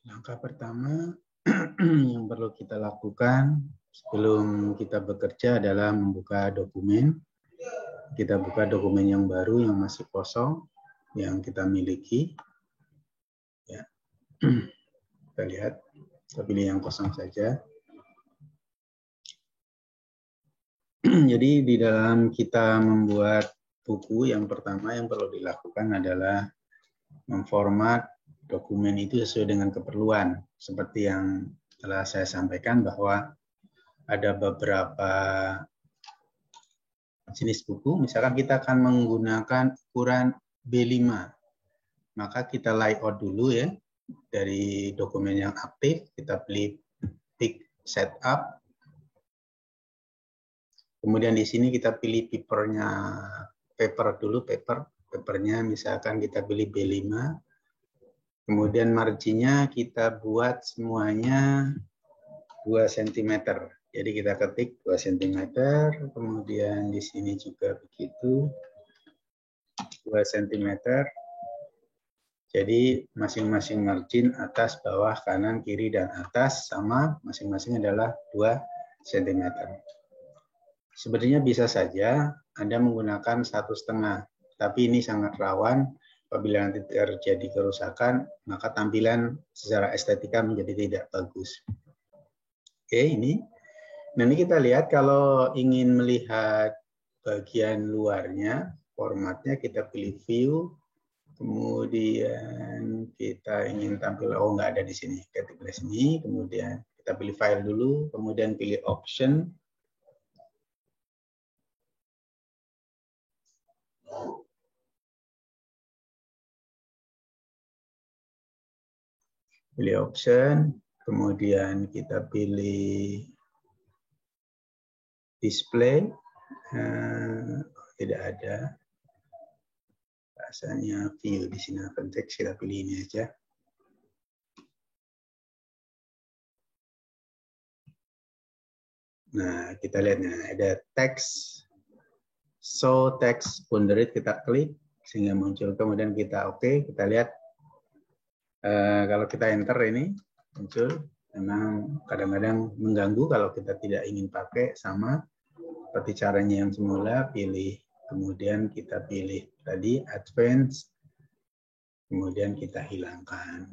Langkah pertama yang perlu kita lakukan sebelum kita bekerja adalah membuka dokumen. Kita buka dokumen yang baru yang masih kosong yang kita miliki. Ya. Kita lihat, kita pilih yang kosong saja. Jadi di dalam kita membuat buku, yang pertama yang perlu dilakukan adalah memformat dokumen itu sesuai dengan keperluan. Seperti yang telah saya sampaikan bahwa ada beberapa jenis buku, misalkan kita akan menggunakan ukuran B5, maka kita layout dulu ya, dari dokumen yang aktif, kita pilih pick setup, kemudian di sini kita pilih papernya misalkan kita pilih B5, kemudian marginnya kita buat semuanya 2 cm. Jadi kita ketik 2 cm, kemudian di sini juga begitu, 2 cm. Jadi masing-masing margin atas, bawah, kanan, kiri, dan atas sama, masing-masing adalah 2 cm. Sebenarnya bisa saja Anda menggunakan 1,5, tapi ini sangat rawan. Apabila nanti terjadi kerusakan, maka tampilan secara estetika menjadi tidak bagus. Oke, ini. Nanti kita lihat kalau ingin melihat bagian luarnya, formatnya kita pilih view, kemudian kita ingin tampil, oh nggak ada di sini, kita pilih sini, kemudian kita pilih file dulu, kemudian pilih option, kemudian kita pilih display, tidak ada, bahasanya view di sini, konteks kita pilih ini aja. Nah, kita lihat ada teks, show text boundary, kita klik sehingga muncul, kemudian kita oke, kita lihat kalau kita enter ini muncul. Memang kadang-kadang mengganggu kalau kita tidak ingin pakai, sama seperti caranya yang semula, pilih, kemudian kita pilih tadi advance, kemudian kita hilangkan.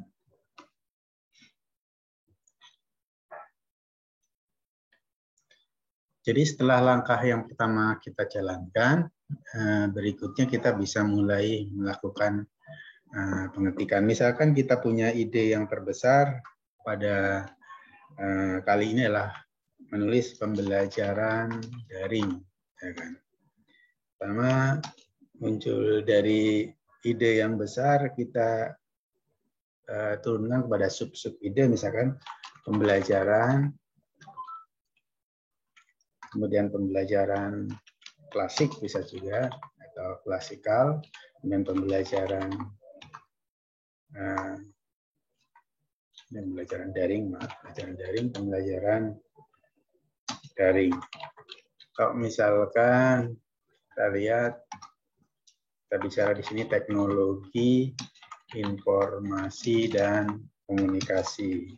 Jadi setelah langkah yang pertama kita jalankan, berikutnya kita bisa mulai melakukan pengetikan. Misalkan kita punya ide yang terbesar pada kali ini adalah menulis pembelajaran daring. Ya kan? Pertama muncul dari ide yang besar, kita turunkan kepada sub-sub ide, misalkan pembelajaran, kemudian pembelajaran klasik bisa juga, atau klasikal, kemudian pembelajaran daring, pembelajaran daring. Kalau misalkan kita lihat, kita bicara di sini teknologi, informasi, dan komunikasi.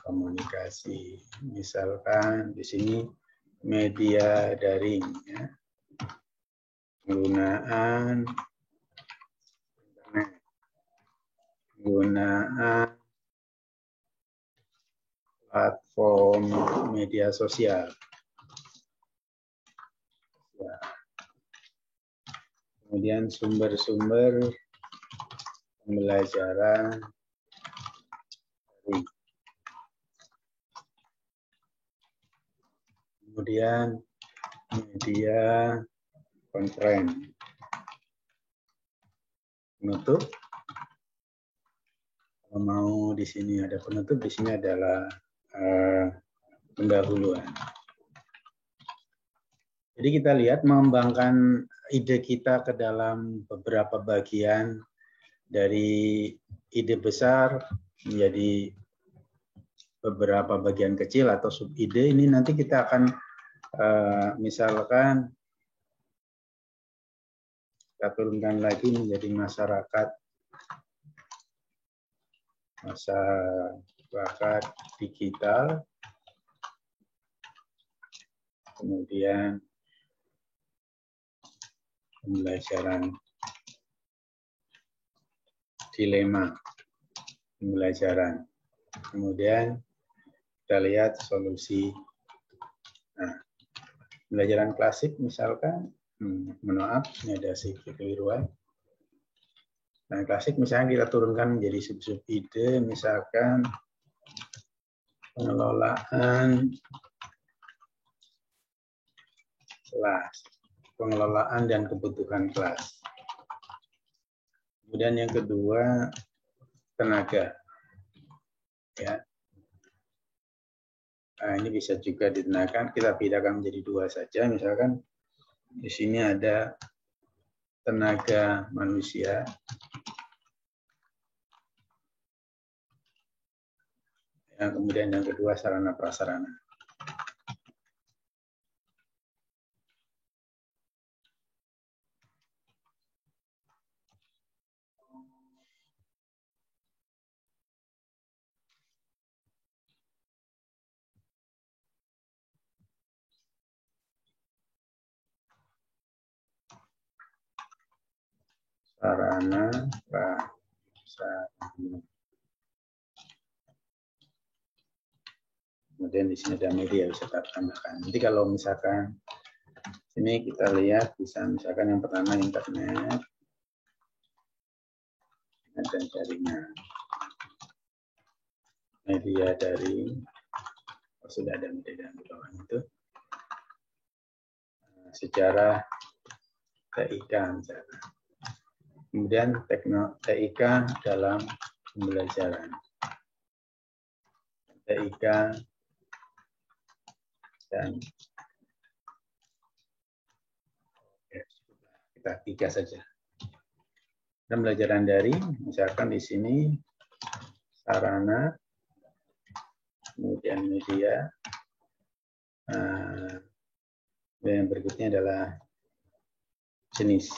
Komunikasi, misalkan di sini media daring, ya. Penggunaan internet, penggunaan platform media sosial, ya. Kemudian sumber-sumber pembelajaran daring. Kemudian media konferensi. Penutup. Kalau mau di sini ada penutup, di sini adalah pendahuluan. Jadi kita lihat mengembangkan ide kita ke dalam beberapa bagian dari ide besar menjadi beberapa bagian kecil atau sub ide. Ini nanti kita akan misalkan Kita turunkan lagi menjadi masyarakat digital, kemudian pembelajaran dilema pembelajaran, kemudian kita lihat solusi. Nah, pembelajaran klasik misalkan, maaf, ini ada sedikit kekeliruan. Nah, klasik misalnya kita turunkan menjadi sub-sub ide, misalkan pengelolaan kelas, pengelolaan dan kebutuhan kelas. Kemudian yang kedua, tenaga. Ya. Nah, ini bisa juga ditenakan, kita bedakan menjadi dua saja. Misalkan di sini ada tenaga manusia, yang kemudian yang kedua sarana prasarana. Sarana prasarana. Kemudian di sini ada media bisa kita tambahkan. Nanti kalau misalkan ini kita lihat bisa misalkan yang pertama internet dan jaringan. Media dari sudah ada media dan bawah itu. Sejarah TIK misalkan. Kemudian TIK dalam pembelajaran. TIK dan kita tiga saja. Pembelajaran dari, misalkan di sini sarana, kemudian media, dan yang berikutnya adalah jenis.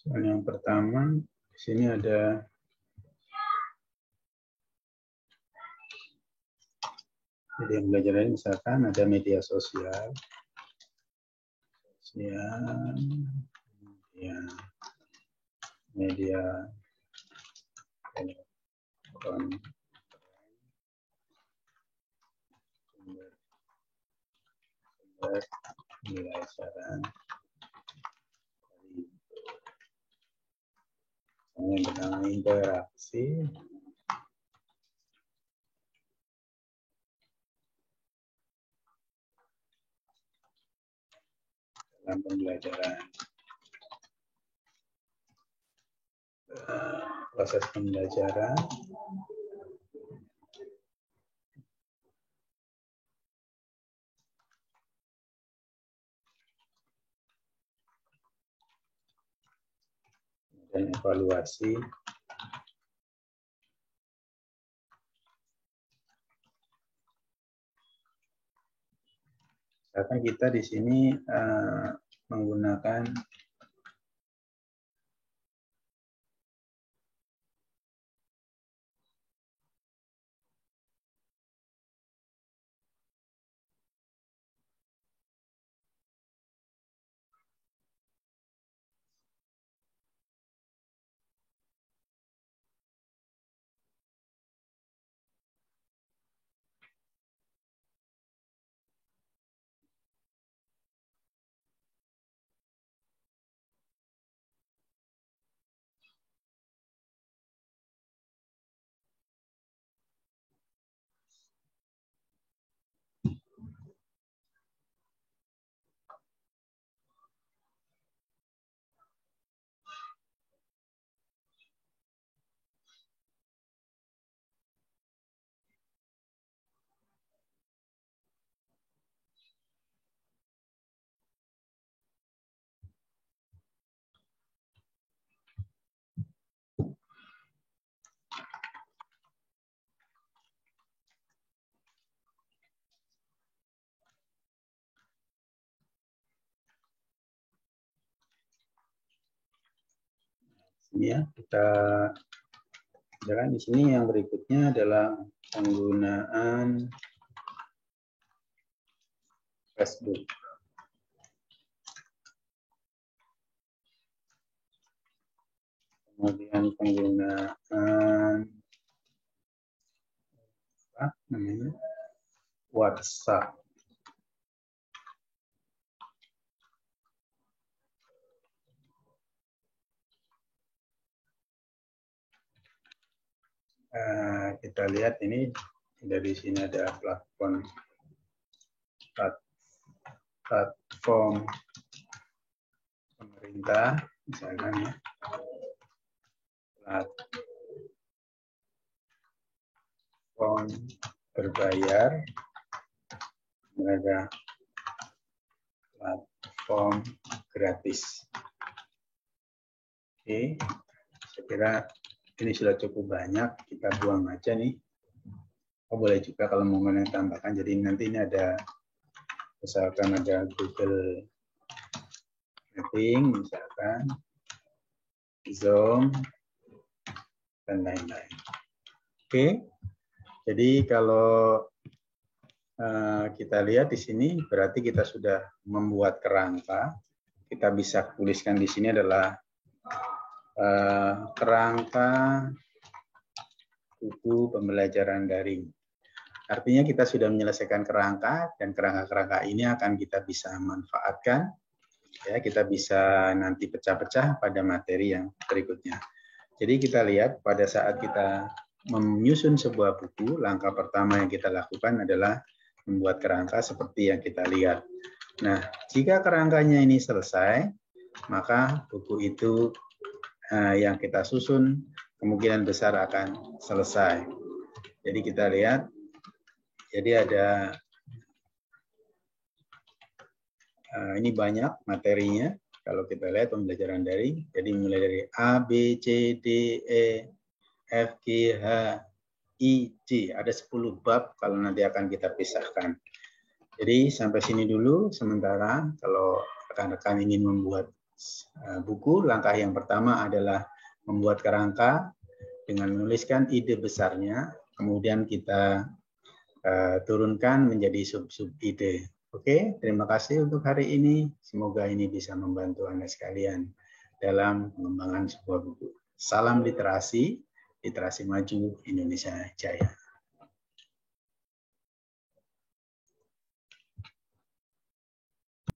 Soal yang pertama, di sini ada media pembelajaran, misalkan ada media sosial, media telepon, nilai saran, Yang bernama interaksi dalam pembelajaran. Proses pembelajaran dan evaluasi karena kita di sini menggunakan ya, kita jalan di sini. Yang berikutnya adalah penggunaan Facebook. Kemudian penggunaan apa namanya? WhatsApp. Kita lihat ini dari sini ada platform pemerintah, misalkan ya, platform berbayar, ada platform gratis. Oke, saya kira ini sudah cukup banyak, kita buang aja nih. Oh, boleh juga kalau mau menambahkan. Jadi nanti ini ada, misalkan ada Google Meeting, misalkan Zoom, dan lain-lain. Oke, jadi kalau kita lihat di sini, berarti kita sudah membuat kerangka. Kita bisa tuliskan di sini adalah kerangka buku pembelajaran daring. Artinya kita sudah menyelesaikan kerangka, dan kerangka-kerangka ini akan kita bisa manfaatkan. Ya, kita bisa nanti pecah-pecah pada materi yang berikutnya. Jadi kita lihat pada saat kita menyusun sebuah buku, langkah pertama yang kita lakukan adalah membuat kerangka seperti yang kita lihat. Nah, jika kerangkanya ini selesai, maka buku itu yang kita susun kemungkinan besar akan selesai. Jadi kita lihat, jadi ada ini banyak materinya. Kalau kita lihat pembelajaran daring, jadi mulai dari A, B, C, D, E, F, G, H, I, J. Ada 10 bab kalau nanti akan kita pisahkan. Jadi sampai sini dulu sementara. Kalau rekan-rekan ingin membuat buku, langkah yang pertama adalah membuat kerangka dengan menuliskan ide besarnya, kemudian kita turunkan menjadi sub-sub ide. Oke, terima kasih untuk hari ini. Semoga ini bisa membantu Anda sekalian dalam pengembangan sebuah buku. Salam literasi, literasi maju Indonesia Jaya.